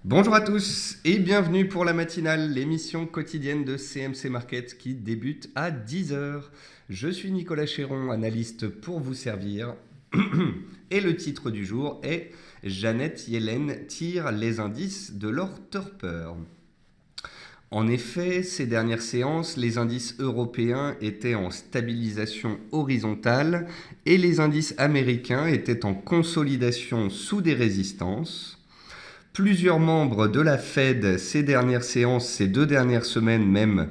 Bonjour à tous et bienvenue pour la matinale, l'émission quotidienne de CMC Market qui débute à 10 heures. Je suis Nicolas Chéron, analyste pour vous servir. Et le titre du jour est Janet Yellen tire les indices de leur torpeur. En effet, ces dernières séances, les indices européens étaient en stabilisation horizontale et les indices américains étaient en consolidation sous des résistances. Plusieurs membres de la Fed, ces dernières séances, ces 2 dernières semaines même,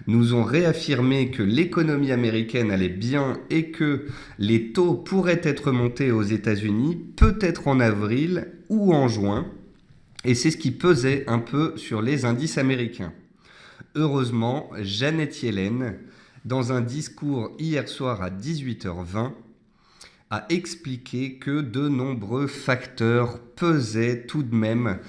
nous ont réaffirmé que l'économie américaine allait bien et que les taux pourraient être montés aux États-Unis, peut-être en avril ou en juin. Et c'est ce qui pesait un peu sur les indices américains. Heureusement, Janet Yellen, dans un discours hier soir à 18h20, a expliqué que de nombreux facteurs pesaient tout de même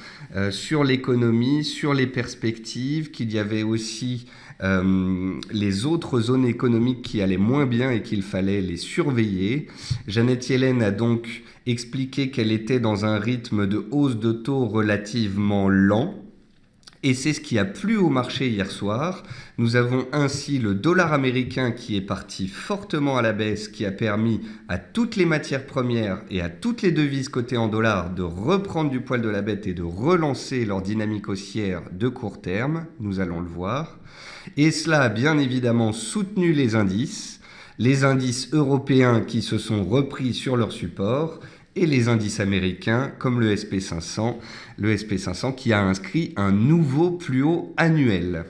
sur l'économie, sur les perspectives, qu'il y avait aussi les autres zones économiques qui allaient moins bien et qu'il fallait les surveiller. Janet Yellen a donc expliqué qu'elle était dans un rythme de hausse de taux relativement lent. Et c'est ce qui a plu au marché hier soir. Nous avons ainsi le dollar américain qui est parti fortement à la baisse, qui a permis à toutes les matières premières et à toutes les devises cotées en dollars de reprendre du poil de la bête et de relancer leur dynamique haussière de court terme. Nous allons le voir. Et cela a bien évidemment soutenu les indices européens qui se sont repris sur leur support, et les indices américains comme le SP500 qui a inscrit un nouveau plus haut annuel.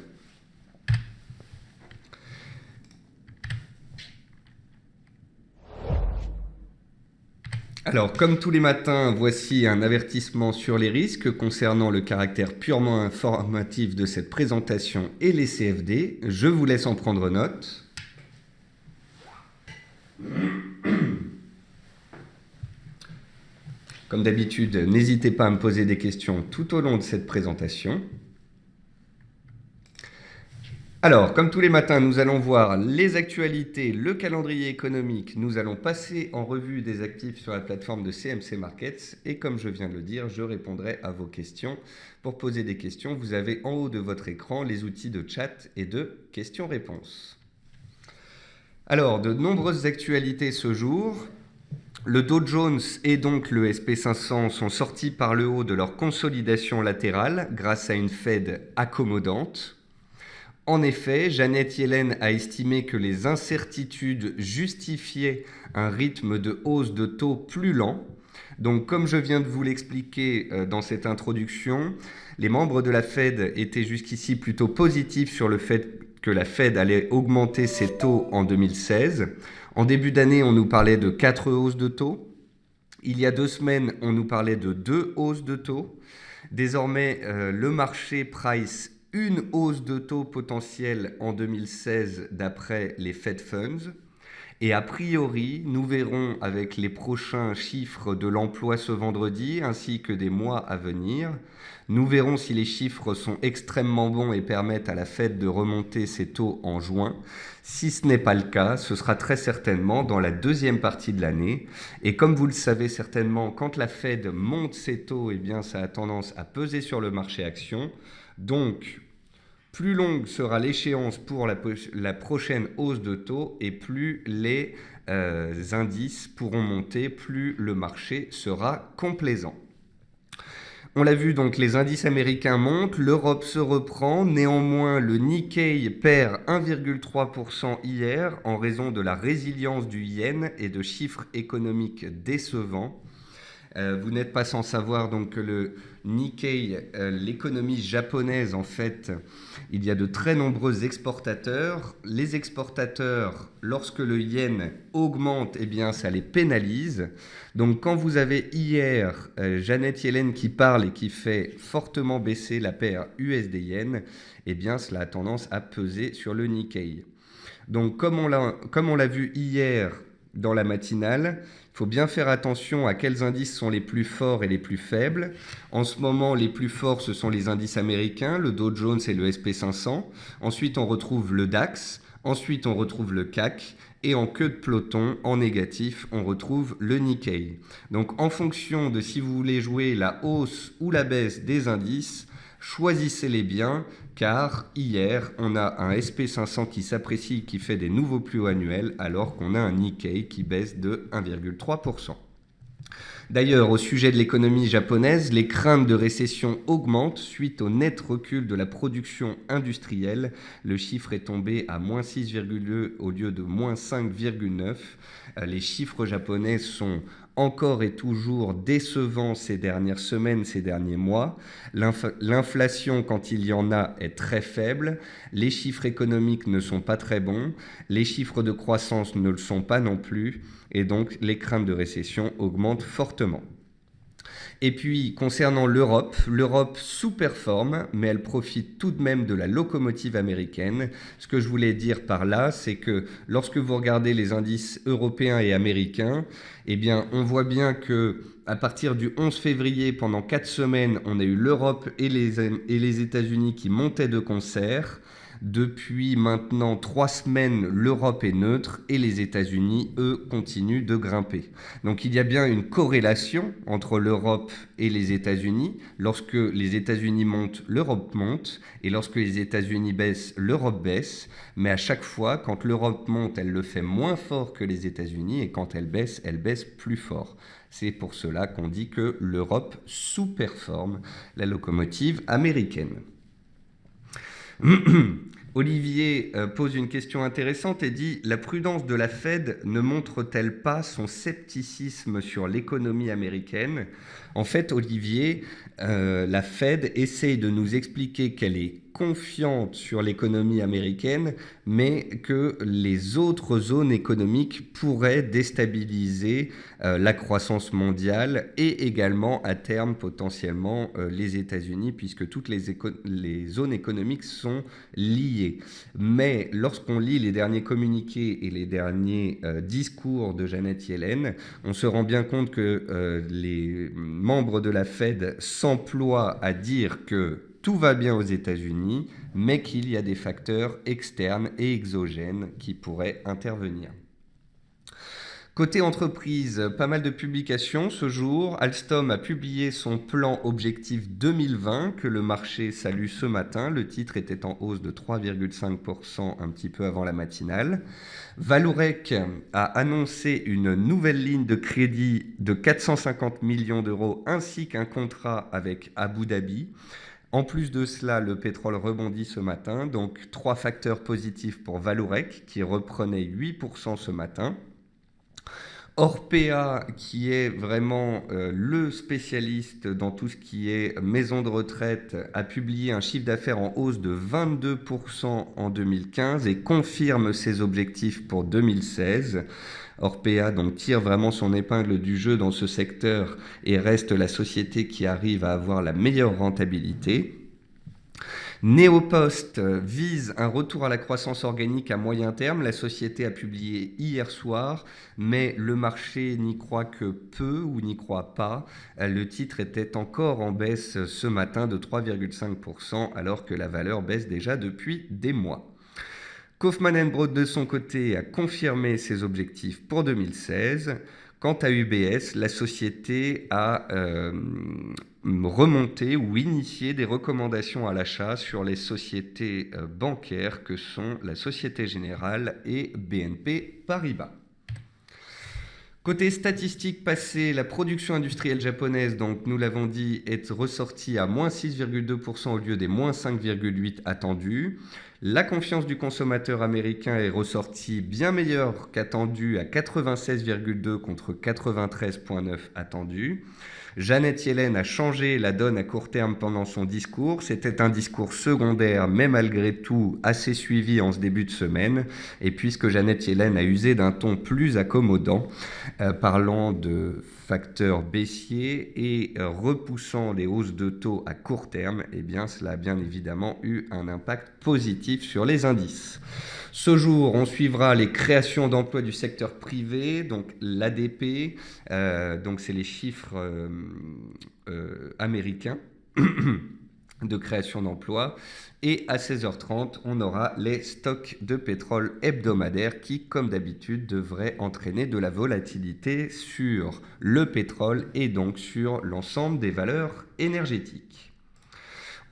Alors, comme tous les matins, voici un avertissement sur les risques concernant le caractère purement informatif de cette présentation et les CFD. Je vous laisse en prendre note. Comme d'habitude, n'hésitez pas à me poser des questions tout au long de cette présentation. Alors, comme tous les matins, nous allons voir les actualités, le calendrier économique. Nous allons passer en revue des actifs sur la plateforme de CMC Markets. Et comme je viens de le dire, je répondrai à vos questions. Pour poser des questions, vous avez en haut de votre écran les outils de chat et de questions-réponses. Alors, de nombreuses actualités ce jour. Le Dow Jones et donc le SP500 sont sortis par le haut de leur consolidation latérale grâce à une Fed accommodante. En effet, Janet Yellen a estimé que les incertitudes justifiaient un rythme de hausse de taux plus lent. Donc, comme je viens de vous l'expliquer dans cette introduction, les membres de la Fed étaient jusqu'ici plutôt positifs sur le fait que la Fed allait augmenter ses taux en 2016. En début d'année, on nous parlait de 4 hausses de taux. Il y a 2 semaines, on nous parlait de 2 hausses de taux. Désormais, le marché price une hausse de taux potentielle en 2016 d'après les Fed Funds. Et a priori, nous verrons avec les prochains chiffres de l'emploi ce vendredi ainsi que des mois à venir. Nous verrons si les chiffres sont extrêmement bons et permettent à la Fed de remonter ses taux en juin. Si ce n'est pas le cas, ce sera très certainement dans la deuxième partie de l'année. Et comme vous le savez certainement, quand la Fed monte ses taux, eh bien, ça a tendance à peser sur le marché action. Donc, plus longue sera l'échéance pour la prochaine hausse de taux et plus les indices pourront monter, plus le marché sera complaisant. On l'a vu, donc les indices américains montent, l'Europe se reprend, néanmoins le Nikkei perd 1,3% hier en raison de la résilience du yen et de chiffres économiques décevants. Vous n'êtes pas sans savoir donc que le Nikkei, l'économie japonaise, en fait, il y a de très nombreux exportateurs. Les exportateurs, lorsque le yen augmente, eh bien, ça les pénalise. Donc, quand vous avez hier Janet Yellen qui parle et qui fait fortement baisser la paire USD-yen, eh bien, cela a tendance à peser sur le Nikkei. Donc, comme on l'a vu hier dans la matinale, il faut bien faire attention à quels indices sont les plus forts et les plus faibles. En ce moment, les plus forts, ce sont les indices américains, le Dow Jones et le SP500. Ensuite, on retrouve le DAX, Ensuite, on retrouve le CAC et en queue de peloton, en négatif, on retrouve le Nikkei. Donc en fonction de si vous voulez jouer la hausse ou la baisse des indices, choisissez-les bien car hier, on a un SP500 qui s'apprécie, qui fait des nouveaux plus hauts annuels alors qu'on a un Nikkei qui baisse de 1,3%. D'ailleurs, au sujet de l'économie japonaise, les craintes de récession augmentent suite au net recul de la production industrielle. Le chiffre est tombé à moins 6,2 au lieu de moins 5,9. Les chiffres japonais sont encore et toujours décevants ces dernières semaines, ces derniers mois. L'inflation, quand il y en a, est très faible. Les chiffres économiques ne sont pas très bons. Les chiffres de croissance ne le sont pas non plus. Et donc, les craintes de récession augmentent fortement. Et puis, concernant l'Europe, l'Europe sous-performe, mais elle profite tout de même de la locomotive américaine. Ce que je voulais dire par là, c'est que lorsque vous regardez les indices européens et américains, eh bien, on voit bien que à partir du 11 février, pendant 4 semaines, on a eu l'Europe et les États-Unis qui montaient de concert. Depuis maintenant 3 semaines, l'Europe est neutre et les États-Unis, eux, continuent de grimper. Donc il y a bien une corrélation entre l'Europe et les États-Unis. Lorsque les États-Unis montent, l'Europe monte. Et lorsque les États-Unis baissent, l'Europe baisse. Mais à chaque fois, quand l'Europe monte, elle le fait moins fort que les États-Unis. Et quand elle baisse plus fort. C'est pour cela qu'on dit que l'Europe sous-performe la locomotive américaine. Olivier pose une question intéressante et dit « La prudence de la Fed ne montre-t-elle pas son scepticisme sur l'économie américaine ?» En fait, Olivier, la Fed essaye de nous expliquer qu'elle est confiante sur l'économie américaine, mais que les autres zones économiques pourraient déstabiliser la croissance mondiale et également à terme potentiellement les États-Unis, puisque toutes les zones économiques sont liées. Mais lorsqu'on lit les derniers communiqués et les derniers discours de Janet Yellen, on se rend bien compte que les membres de la Fed s'emploient à dire que tout va bien aux États-Unis, mais qu'il y a des facteurs externes et exogènes qui pourraient intervenir. Côté entreprise, pas mal de publications ce jour. Alstom a publié son plan objectif 2020 que le marché salue ce matin. Le titre était en hausse de 3,5% un petit peu avant la matinale. Vallourec a annoncé une nouvelle ligne de crédit de 450 millions d'euros ainsi qu'un contrat avec Abu Dhabi. En plus de cela, le pétrole rebondit ce matin, donc 3 facteurs positifs pour Vallourec qui reprenait 8% ce matin. Orpea, qui est vraiment le spécialiste dans tout ce qui est maison de retraite, a publié un chiffre d'affaires en hausse de 22% en 2015 et confirme ses objectifs pour 2016. Orpea donc tire vraiment son épingle du jeu dans ce secteur et reste la société qui arrive à avoir la meilleure rentabilité. Neopost vise un retour à la croissance organique à moyen terme. La société a publié hier soir, mais le marché n'y croit que peu ou n'y croit pas. Le titre était encore en baisse ce matin de 3,5% alors que la valeur baisse déjà depuis des mois. Kaufmann & Broad de son côté a confirmé ses objectifs pour 2016. Quant à UBS, la société a remonté ou initié des recommandations à l'achat sur les sociétés bancaires que sont la Société Générale et BNP Paribas. Côté statistiques passées, la production industrielle japonaise, donc nous l'avons dit, est ressortie à moins 6,2% au lieu des moins 5,8% attendus. La confiance du consommateur américain est ressortie bien meilleure qu'attendue à 96,2 contre 93,9 attendus. Janet Yellen a changé la donne à court terme pendant son discours. C'était un discours secondaire, mais malgré tout assez suivi en ce début de semaine. Et puisque Janet Yellen a usé d'un ton plus accommodant, parlant de facteurs baissiers et repoussant les hausses de taux à court terme, eh bien cela a bien évidemment eu un impact positif sur les indices. Ce jour, on suivra les créations d'emplois du secteur privé, donc l'ADP, donc c'est les chiffres américains. de création d'emplois. Et à 16h30, on aura les stocks de pétrole hebdomadaires qui, comme d'habitude, devraient entraîner de la volatilité sur le pétrole et donc sur l'ensemble des valeurs énergétiques.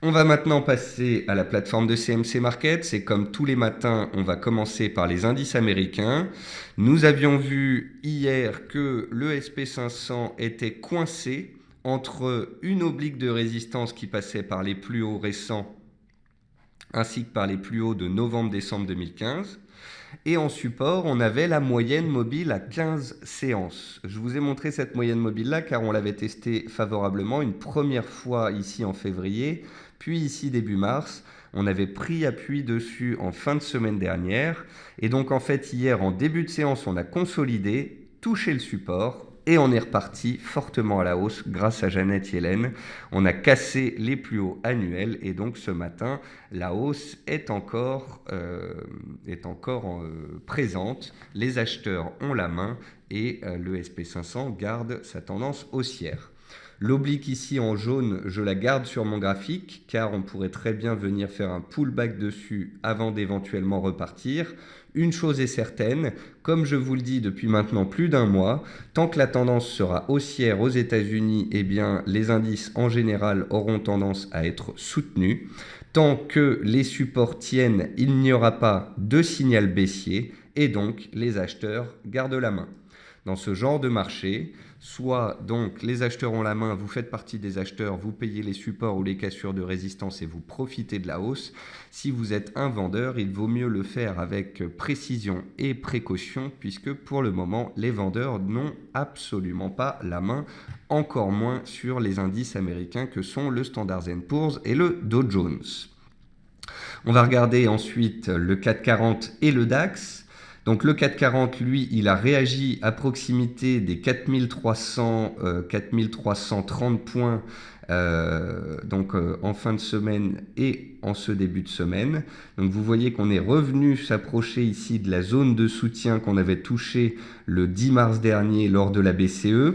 On va maintenant passer à la plateforme de CMC Markets et comme tous les matins, on va commencer par les indices américains. Nous avions vu hier que le SP500 était coincé entre une oblique de résistance qui passait par les plus hauts récents ainsi que par les plus hauts de novembre-décembre 2015. Et en support, on avait la moyenne mobile à 15 séances. Je vous ai montré cette moyenne mobile-là car on l'avait testée favorablement une première fois ici en février, puis ici début mars. On avait pris appui dessus en fin de semaine dernière. Et donc en fait, hier, en début de séance, on a consolidé, touché le support. Et on est reparti fortement à la hausse grâce à Janet Yellen. On a cassé les plus hauts annuels et donc ce matin, la hausse est encore présente. Les acheteurs ont la main et le SP500 garde sa tendance haussière. L'oblique ici en jaune, je la garde sur mon graphique car on pourrait très bien venir faire un pullback dessus avant d'éventuellement repartir. Une chose est certaine, comme je vous le dis depuis maintenant plus d'un mois, tant que la tendance sera haussière aux États-Unis, eh bien, les indices en général auront tendance à être soutenus. Tant que les supports tiennent, il n'y aura pas de signal baissier et donc les acheteurs gardent la main. Dans ce genre de marché, soit donc les acheteurs ont la main, vous faites partie des acheteurs, vous payez les supports ou les cassures de résistance et vous profitez de la hausse. Si vous êtes un vendeur, il vaut mieux le faire avec précision et précaution puisque pour le moment, les vendeurs n'ont absolument pas la main, encore moins sur les indices américains que sont le Standard & Poor's et le Dow Jones. On va regarder ensuite le CAC 40 et le DAX. Donc le CAC 40, lui, il a réagi à proximité des 4330 points en fin de semaine et en ce début de semaine. Donc vous voyez qu'on est revenu s'approcher ici de la zone de soutien qu'on avait touchée le 10 mars dernier lors de la BCE.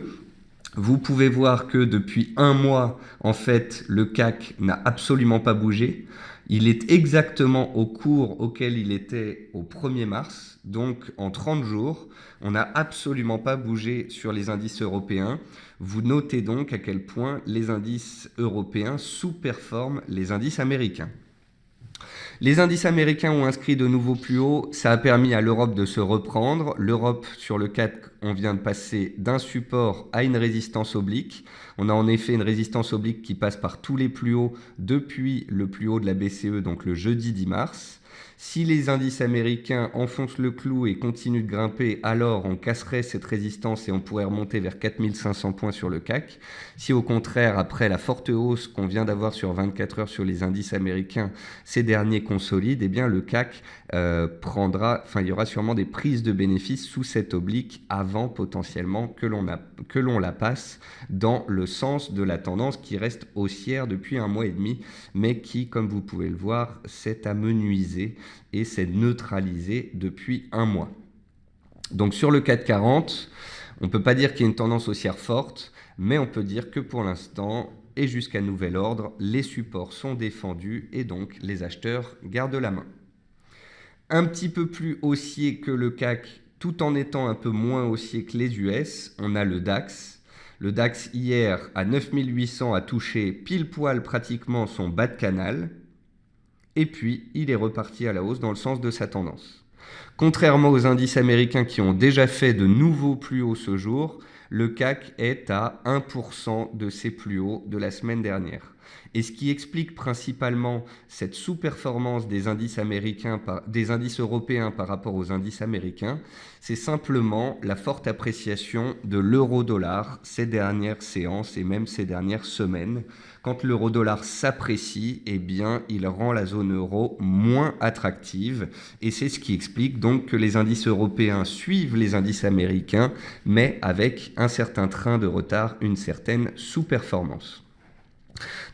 Vous pouvez voir que depuis un mois, en fait, le CAC n'a absolument pas bougé. Il est exactement au cours auquel il était au 1er mars, donc en 30 jours, on n'a absolument pas bougé sur les indices européens. Vous notez donc à quel point les indices européens sous-performent les indices américains. Les indices américains ont inscrit de nouveaux plus hauts, ça a permis à l'Europe de se reprendre. L'Europe, sur le CAC, on vient de passer d'un support à une résistance oblique. On a en effet une résistance oblique qui passe par tous les plus hauts depuis le plus haut de la BCE, donc le jeudi 10 mars. Si les indices américains enfoncent le clou et continuent de grimper, alors on casserait cette résistance et on pourrait remonter vers 4500 points sur le CAC. Si au contraire, après la forte hausse qu'on vient d'avoir sur 24 heures sur les indices américains, ces derniers consolident, eh bien le CAC il y aura sûrement des prises de bénéfices sous cette oblique avant potentiellement que l'on la passe dans le sens de la tendance qui reste haussière depuis un mois et demi, mais qui, comme vous pouvez le voir, s'est amenuisée et s'est neutralisée depuis un mois. Donc sur le CAC 40, on ne peut pas dire qu'il y ait une tendance haussière forte, mais on peut dire que pour l'instant, et jusqu'à nouvel ordre, les supports sont défendus et donc les acheteurs gardent la main. Un petit peu plus haussier que le CAC, tout en étant un peu moins haussier que les US, on a le DAX. Le DAX hier à 9800 a touché pile poil pratiquement son bas de canal. Et puis, il est reparti à la hausse dans le sens de sa tendance. Contrairement aux indices américains qui ont déjà fait de nouveaux plus hauts ce jour, le CAC est à 1% de ses plus hauts de la semaine dernière. Et ce qui explique principalement cette sous-performance des indices européens par rapport aux indices américains, c'est simplement la forte appréciation de l'euro-dollar ces dernières séances et même ces dernières semaines. Quand l'euro-dollar s'apprécie, eh bien, il rend la zone euro moins attractive. Et c'est ce qui explique donc que les indices européens suivent les indices américains, mais avec un certain train de retard, une certaine sous-performance.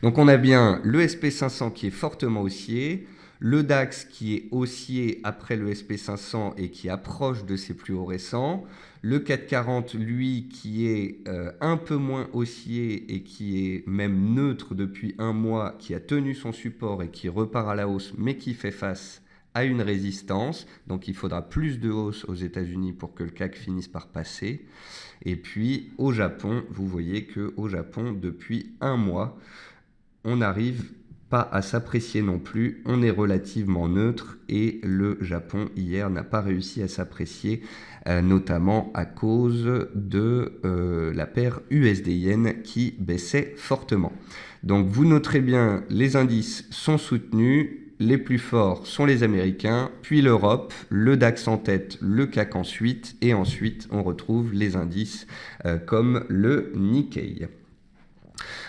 Donc on a bien le SP500 qui est fortement haussier, le DAX qui est haussier après le SP500 et qui approche de ses plus hauts récents, Le CAC 40, lui, qui est un peu moins haussier et qui est même neutre depuis un mois, qui a tenu son support et qui repart à la hausse, mais qui fait face à une résistance. Donc il faudra plus de hausse aux États-Unis pour que le CAC finisse par passer. Et puis au Japon, vous voyez qu'au Japon, depuis un mois, on n'arrive pas à s'apprécier non plus, on est relativement neutre et le Japon hier n'a pas réussi à s'apprécier, notamment à cause de la paire USD-Yen qui baissait fortement. Donc vous noterez bien, les indices sont soutenus, les plus forts sont les Américains, puis l'Europe, le DAX en tête, le CAC ensuite, et ensuite on retrouve les indices comme le Nikkei.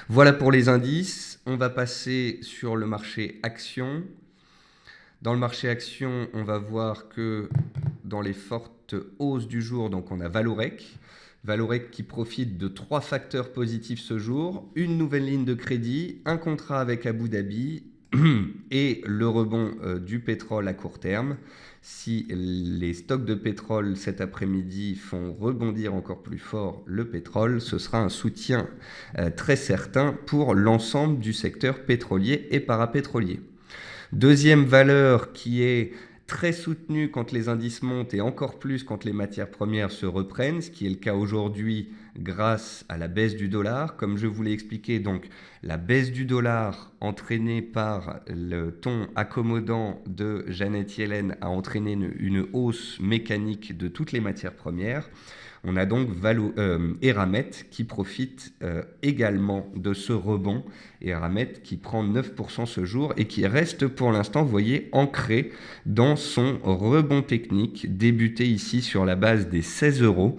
Voilà pour les indices. On va passer sur le marché action. Dans le marché action, on va voir que dans les fortes hausses du jour, donc on a Valorec. Valorec qui profite de 3 facteurs positifs ce jour. Une nouvelle ligne de crédit, un contrat avec Abu Dhabi et le rebond du pétrole à court terme. Si les stocks de pétrole cet après-midi font rebondir encore plus fort le pétrole, ce sera un soutien très certain pour l'ensemble du secteur pétrolier et parapétrolier. Deuxième valeur qui est très soutenue quand les indices montent et encore plus quand les matières premières se reprennent, ce qui est le cas aujourd'hui grâce à la baisse du dollar. Comme je vous l'ai expliqué, donc la baisse du dollar entraînée par le ton accommodant de Janet Yellen a entraîné une hausse mécanique de toutes les matières premières. On a donc Eramet qui profite également de ce rebond. Eramet qui prend 9% ce jour et qui reste pour l'instant, vous voyez, ancré dans son rebond technique, débuté ici sur la base des 16 euros.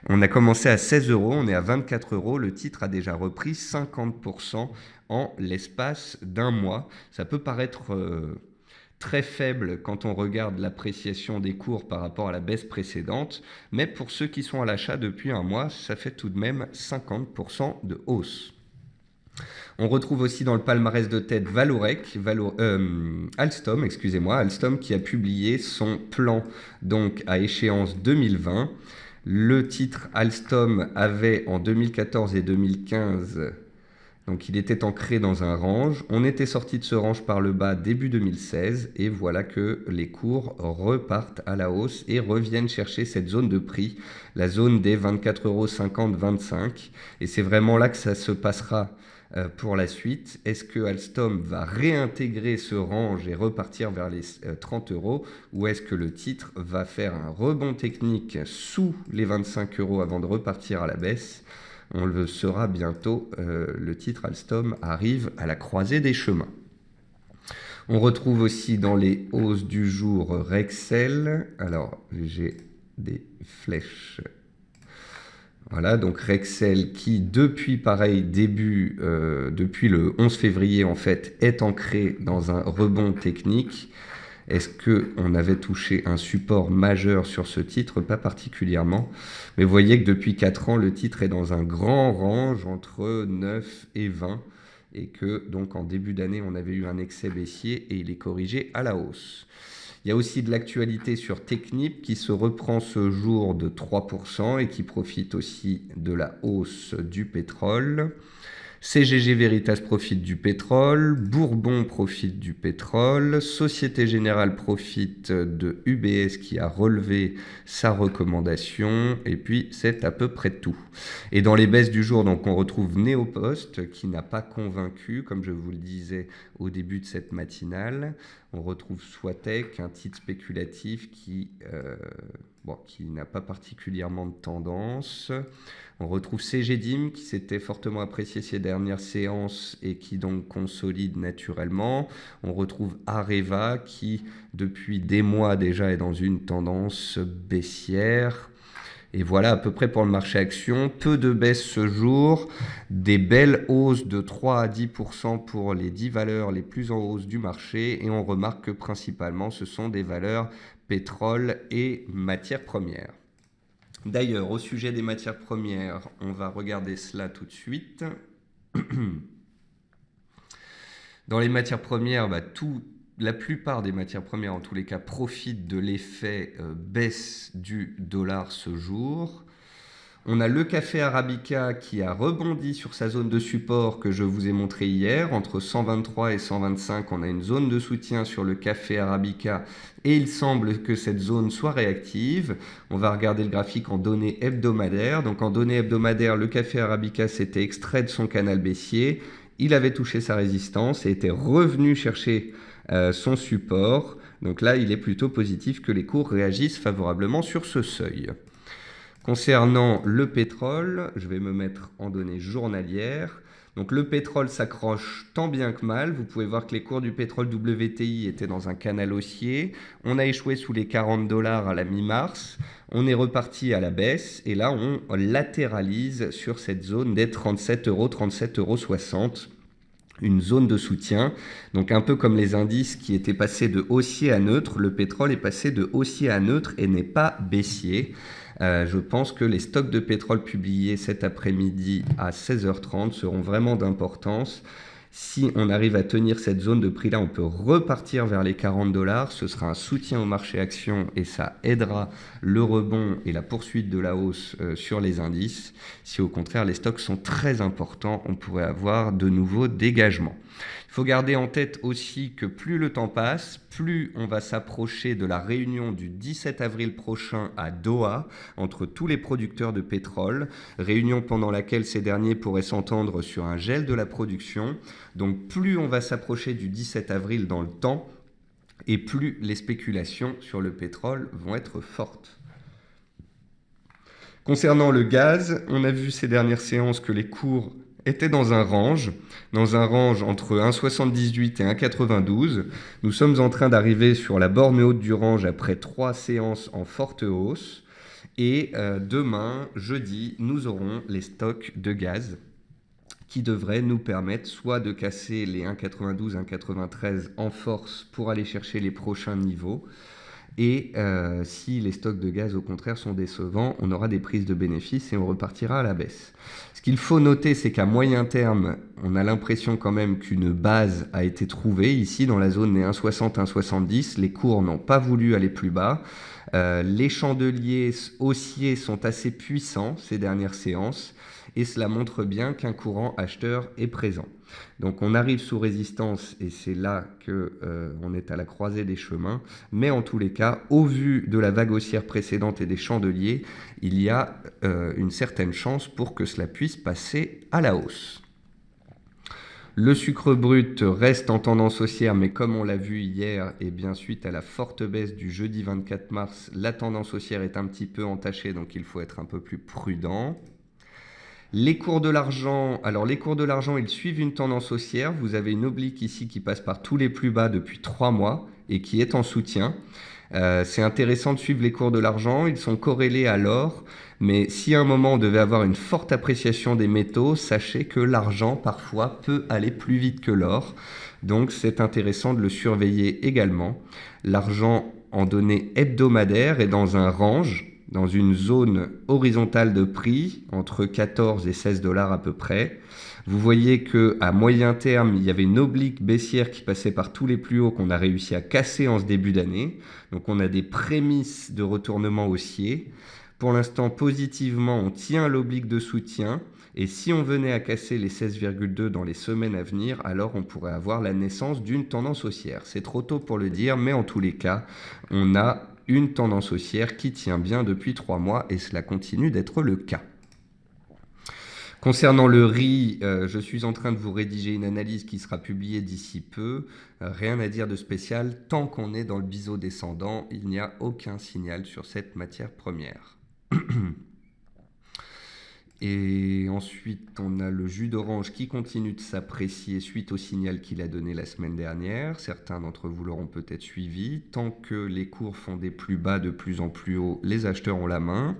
On a commencé à 16 euros, on est à 24 euros. Le titre a déjà repris 50% en l'espace d'un mois. Ça peut paraître très faible quand on regarde l'appréciation des cours par rapport à la baisse précédente, mais pour ceux qui sont à l'achat depuis un mois, ça fait tout de même 50% de hausse. On retrouve aussi dans le palmarès de tête Alstom, Alstom qui a publié son plan donc à échéance 2020. Le titre Alstom avait en 2014 et 2015, donc il était ancré dans un range. On était sorti de ce range par le bas début 2016 et voilà que les cours repartent à la hausse et reviennent chercher cette zone de prix, la zone des 24,50-25 €. Et c'est vraiment là que ça se passera pour la suite. Est-ce que Alstom va réintégrer ce range et repartir vers les 30 € ou est-ce que le titre va faire un rebond technique sous les 25 € avant de repartir à la baisse? On le saura bientôt, le titre Alstom arrive à la croisée des chemins. On retrouve aussi dans les hausses du jour Rexel. Alors, j'ai des flèches. Voilà, donc Rexel qui, depuis pareil, depuis le 11 février, en fait, est ancré dans un rebond technique. Est-ce qu'on avait touché un support majeur sur ce titre? Pas particulièrement. Mais vous voyez que depuis 4 ans, le titre est dans un grand range entre 9 et 20. Et que donc en début d'année, on avait eu un excès baissier et il est corrigé à la hausse. Il y a aussi de l'actualité sur Technip qui se reprend ce jour de 3% et qui profite aussi de la hausse du pétrole. CGG Veritas profite du pétrole, Bourbon profite du pétrole, Société Générale profite de UBS qui a relevé sa recommandation, et puis c'est à peu près tout. Et dans les baisses du jour, donc on retrouve Neopost qui n'a pas convaincu, comme je vous le disais au début de cette matinale. On retrouve Soitec, un titre spéculatif qui n'a pas particulièrement de tendance. On retrouve CGDIM qui s'était fortement apprécié ces dernières séances et qui donc consolide naturellement. On retrouve Areva qui depuis des mois déjà est dans une tendance baissière. Et voilà à peu près pour le marché action. Peu de baisse ce jour, des belles hausses de 3 à 10% pour les 10 valeurs les plus en hausse du marché. Et on remarque que principalement ce sont des valeurs pétrole et matières premières. D'ailleurs, au sujet des matières premières, on va regarder cela tout de suite. Dans les matières premières, tout la plupart des matières premières, en tous les cas, profitent de l'effet baisse du dollar ce jour. On a le café Arabica qui a rebondi sur sa zone de support que je vous ai montré hier. Entre 123 et 125, on a une zone de soutien sur le café Arabica et il semble que cette zone soit réactive. On va regarder le graphique en données hebdomadaires. Donc en données hebdomadaires, le café Arabica s'était extrait de son canal baissier. Il avait touché sa résistance et était revenu chercher son support. Donc là, il est plutôt positif que les cours réagissent favorablement sur ce seuil. Concernant le pétrole, je vais me mettre en données journalières. Donc le pétrole s'accroche tant bien que mal. Vous pouvez voir que les cours du pétrole WTI étaient dans un canal haussier. On a échoué sous les 40 $ à la mi-mars. On est reparti à la baisse et là on latéralise sur cette zone des 37 €, 37,60 €. Une zone de soutien. Donc un peu comme les indices qui étaient passés de haussier à neutre, le pétrole est passé de haussier à neutre et n'est pas baissier. Je pense que les stocks de pétrole publiés cet après-midi à 16h30 seront vraiment d'importance. Si on arrive à tenir cette zone de prix-là, on peut repartir vers les 40 $. Ce sera un soutien au marché actions et ça aidera le rebond et la poursuite de la hausse sur les indices. Si au contraire les stocks sont très importants, on pourrait avoir de nouveaux dégagements. Il faut garder en tête aussi que plus le temps passe, plus on va s'approcher de la réunion du 17 avril prochain à Doha entre tous les producteurs de pétrole, réunion pendant laquelle ces derniers pourraient s'entendre sur un gel de la production. Donc plus on va s'approcher du 17 avril dans le temps, et plus les spéculations sur le pétrole vont être fortes. Concernant le gaz, on a vu ces dernières séances que les cours étaient dans un range entre 1,78 et 1,92. Nous sommes en train d'arriver sur la borne haute du range après 3 séances en forte hausse. Et demain, jeudi, nous aurons les stocks de gaz qui devraient nous permettre soit de casser les 1,92, 1,93 en force pour aller chercher les prochains niveaux. Et si les stocks de gaz, au contraire, sont décevants, on aura des prises de bénéfices et on repartira à la baisse. Ce qu'il faut noter, c'est qu'à moyen terme, on a l'impression quand même qu'une base a été trouvée. Ici, dans la zone des 1,60, 1,70, les cours n'ont pas voulu aller plus bas. Les chandeliers haussiers sont assez puissants ces dernières séances et cela montre bien qu'un courant acheteur est présent. Donc on arrive sous résistance et c'est là qu'on est à la croisée des chemins. Mais en tous les cas, au vu de la vague haussière précédente et des chandeliers, il y a une certaine chance pour que cela puisse passer à la hausse. Le sucre brut reste en tendance haussière, mais comme on l'a vu hier, et bien suite à la forte baisse du jeudi 24 mars, la tendance haussière est un petit peu entachée, donc il faut être un peu plus prudent. Les cours de l'argent, alors les cours de l'argent, ils suivent une tendance haussière. Vous avez une oblique ici qui passe par tous les plus bas depuis 3 mois et qui est en soutien. C'est intéressant de suivre les cours de l'argent, ils sont corrélés à l'or, mais si à un moment on devait avoir une forte appréciation des métaux, sachez que l'argent parfois peut aller plus vite que l'or, donc c'est intéressant de le surveiller également. L'argent en données hebdomadaires est dans un range, dans une zone horizontale de prix, entre 14 et 16 $ à peu près. Vous voyez qu'à moyen terme, il y avait une oblique baissière qui passait par tous les plus hauts qu'on a réussi à casser en ce début d'année. Donc on a des prémices de retournement haussier. Pour l'instant, positivement, on tient l'oblique de soutien. Et si on venait à casser les 16,2 dans les semaines à venir, alors on pourrait avoir la naissance d'une tendance haussière. C'est trop tôt pour le dire, mais en tous les cas, on a une tendance haussière qui tient bien depuis 3 mois et cela continue d'être le cas. Concernant le riz, je suis en train de vous rédiger une analyse qui sera publiée d'ici peu. Rien à dire de spécial, tant qu'on est dans le biseau descendant, il n'y a aucun signal sur cette matière première. Et ensuite, on a le jus d'orange qui continue de s'apprécier suite au signal qu'il a donné la semaine dernière. Certains d'entre vous l'auront peut-être suivi. Tant que les cours font des plus bas de plus en plus haut, les acheteurs ont la main.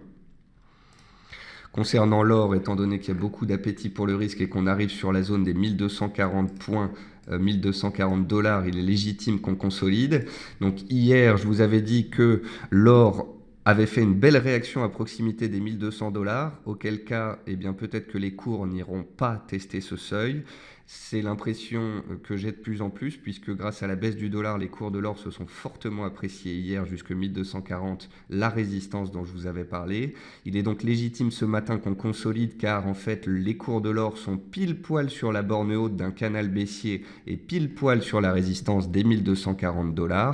Concernant l'or, étant donné qu'il y a beaucoup d'appétit pour le risque et qu'on arrive sur la zone des 1240 points, 1240 $, il est légitime qu'on consolide. Donc hier, je vous avais dit que l'or avait fait une belle réaction à proximité des 1200 $, auquel cas, eh bien, peut-être que les cours n'iront pas tester ce seuil. C'est l'impression que j'ai de plus en plus, puisque grâce à la baisse du dollar, les cours de l'or se sont fortement appréciés hier jusqu'à 1240, la résistance dont je vous avais parlé. Il est donc légitime ce matin qu'on consolide, car en fait les cours de l'or sont pile poil sur la borne haute d'un canal baissier et pile poil sur la résistance des 1240 $.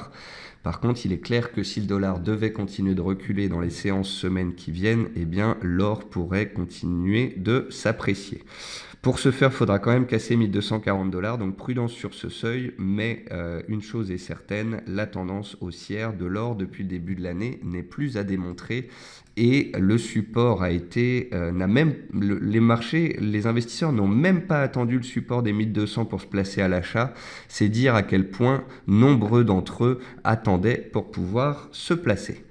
Par contre, il est clair que si le dollar devait continuer de reculer dans les séances semaines qui viennent, eh bien l'or pourrait continuer de s'apprécier. Pour ce faire, il faudra quand même casser 1240 $, donc prudence sur ce seuil, mais une chose est certaine, la tendance haussière de l'or depuis le début de l'année n'est plus à démontrer et le support a été, les marchés, les investisseurs n'ont même pas attendu le support des 1200 pour se placer à l'achat. C'est dire à quel point nombreux d'entre eux attendaient pour pouvoir se placer.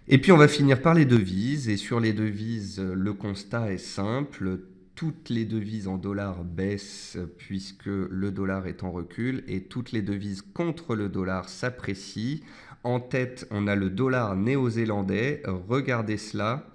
Et puis on va finir par les devises, et sur les devises, le constat est simple. Toutes les devises en dollars baissent puisque le dollar est en recul, et toutes les devises contre le dollar s'apprécient. En tête, on a le dollar néo-zélandais. Regardez cela.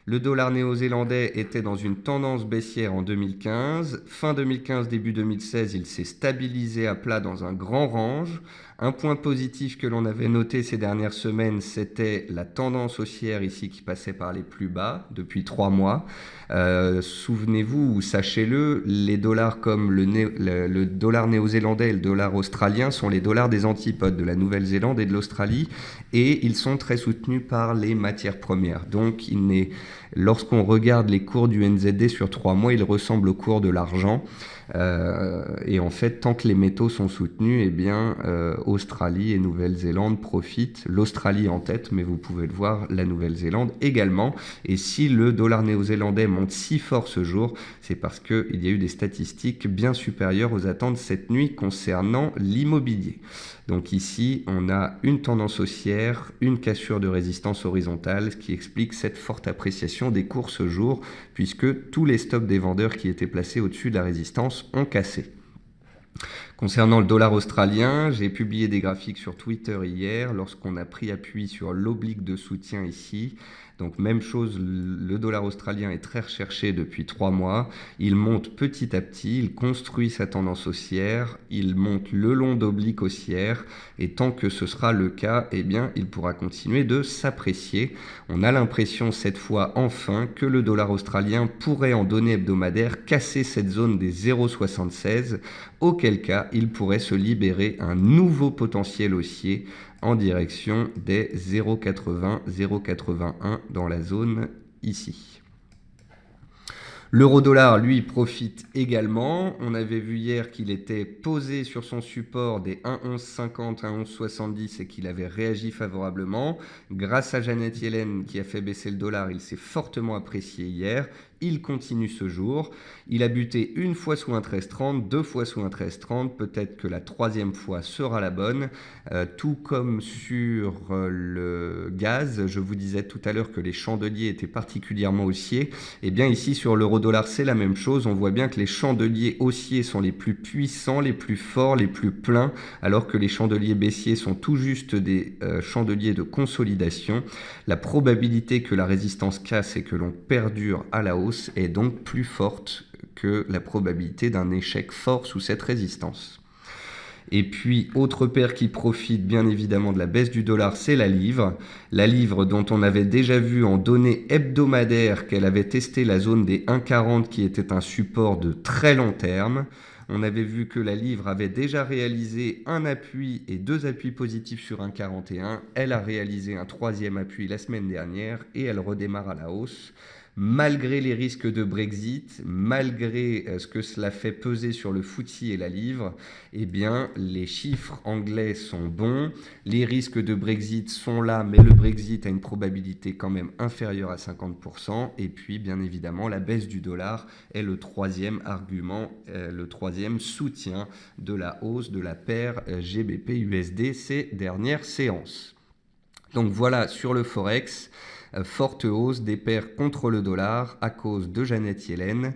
Le dollar néo-zélandais était dans une tendance baissière en 2015. Fin 2015, début 2016, il s'est stabilisé à plat dans un grand range. Un point positif que l'on avait noté ces dernières semaines, c'était la tendance haussière ici qui passait par les plus bas depuis 3 mois. Souvenez-vous ou sachez-le, les dollars comme le dollar néo-zélandais et le dollar australien sont les dollars des antipodes de la Nouvelle-Zélande et de l'Australie, et ils sont très soutenus par les matières premières. Donc lorsqu'on regarde les cours du NZD sur 3 mois, ils ressemblent au cours de l'argent. Et en fait, tant que les métaux sont soutenus, eh bien, Australie et Nouvelle-Zélande profitent. L'Australie en tête, mais vous pouvez le voir, la Nouvelle-Zélande également. Et si le dollar néo-zélandais monte si fort ce jour, c'est parce qu'il y a eu des statistiques bien supérieures aux attentes cette nuit concernant l'immobilier. Donc ici, on a une tendance haussière, une cassure de résistance horizontale, ce qui explique cette forte appréciation des cours ce jour, puisque tous les stops des vendeurs qui étaient placés au-dessus de la résistance ont cassé. Concernant le dollar australien, j'ai publié des graphiques sur Twitter hier lorsqu'on a pris appui sur l'oblique de soutien ici. Donc même chose, le dollar australien est très recherché depuis 3 mois. Il monte petit à petit, il construit sa tendance haussière, il monte le long d'oblique haussière, et tant que ce sera le cas, eh bien, il pourra continuer de s'apprécier. On a l'impression cette fois enfin que le dollar australien pourrait en données hebdomadaires casser cette zone des 0,76, auquel cas il pourrait se libérer un nouveau potentiel haussier en direction des 0,80, 0,81 dans la zone ici. L'euro-dollar, lui, profite également. On avait vu hier qu'il était posé sur son support des 1,1150, 1,1170 et qu'il avait réagi favorablement. Grâce à Janet Yellen qui a fait baisser le dollar, il s'est fortement apprécié hier. Il continue ce jour. Il a buté une fois sous un 13,30, 2 fois sous un 13,30. Peut-être que la 3e fois sera la bonne. Tout comme sur le gaz, je vous disais tout à l'heure que les chandeliers étaient particulièrement haussiers. Et bien ici sur l'euro-dollar, c'est la même chose. On voit bien que les chandeliers haussiers sont les plus puissants, les plus forts, les plus pleins, alors que les chandeliers baissiers sont tout juste des chandeliers de consolidation. La probabilité que la résistance casse et que l'on perdure à la hausse est donc plus forte que la probabilité d'un échec fort sous cette résistance. Et puis, autre paire qui profite bien évidemment de la baisse du dollar, c'est la livre. La livre dont on avait déjà vu en données hebdomadaires qu'elle avait testé la zone des 1,40 qui était un support de très long terme. On avait vu que la livre avait déjà réalisé un appui et 2 appuis positifs sur 1,41. Elle a réalisé un 3e appui la semaine dernière et elle redémarre à la hausse. Malgré les risques de Brexit, malgré ce que cela fait peser sur le FTSE et la livre, eh bien, les chiffres anglais sont bons. Les risques de Brexit sont là, mais le Brexit a une probabilité quand même inférieure à 50%. Et puis, bien évidemment, la baisse du dollar est le 3e argument, le 3e soutien de la hausse de la paire GBP-USD ces dernières séances. Donc voilà sur le Forex. Forte hausse des paires contre le dollar à cause de Janet Yellen.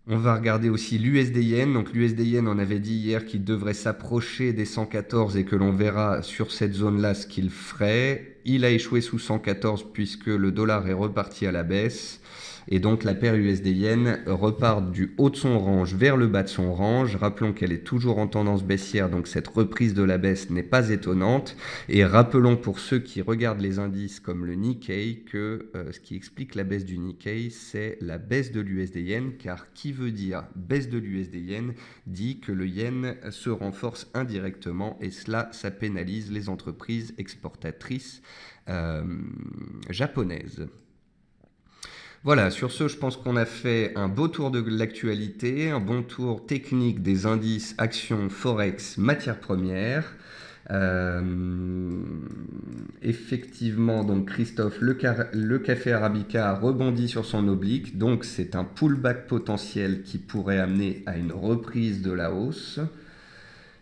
On va regarder aussi l'USD-Yen. Donc l'USD-Yen, on avait dit hier qu'il devrait s'approcher des 114 et que l'on verra sur cette zone-là ce qu'il ferait. Il a échoué sous 114 puisque le dollar est reparti à la baisse. Et donc la paire USD-Yen repart du haut de son range vers le bas de son range. Rappelons qu'elle est toujours en tendance baissière, donc cette reprise de la baisse n'est pas étonnante. Et rappelons pour ceux qui regardent les indices comme le Nikkei que ce qui explique la baisse du Nikkei, c'est la baisse de l'USD-Yen, car qui veut dire baisse de l'USD-Yen dit que le yen se renforce indirectement et cela, ça pénalise les entreprises exportatrices japonaises. Voilà, sur ce, je pense qu'on a fait un beau tour de l'actualité, un bon tour technique des indices, actions, forex, matières premières. Effectivement, donc Christophe, le café Arabica a rebondi sur son oblique, donc c'est un pullback potentiel qui pourrait amener à une reprise de la hausse.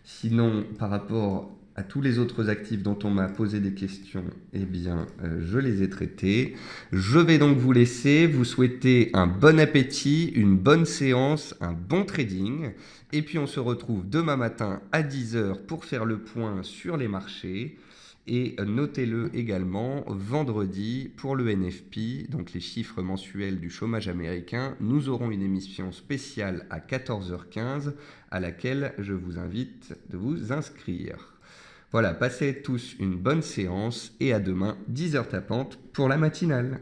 Sinon, par rapport à tous les autres actifs dont on m'a posé des questions, eh bien, je les ai traités. Je vais donc vous laisser, vous souhaiter un bon appétit, une bonne séance, un bon trading. Et puis, on se retrouve demain matin à 10h pour faire le point sur les marchés. Et notez-le également, vendredi, pour le NFP, donc les chiffres mensuels du chômage américain, nous aurons une émission spéciale à 14h15 à laquelle je vous invite de vous inscrire. Voilà, passez tous une bonne séance et à demain, 10h tapante pour la matinale.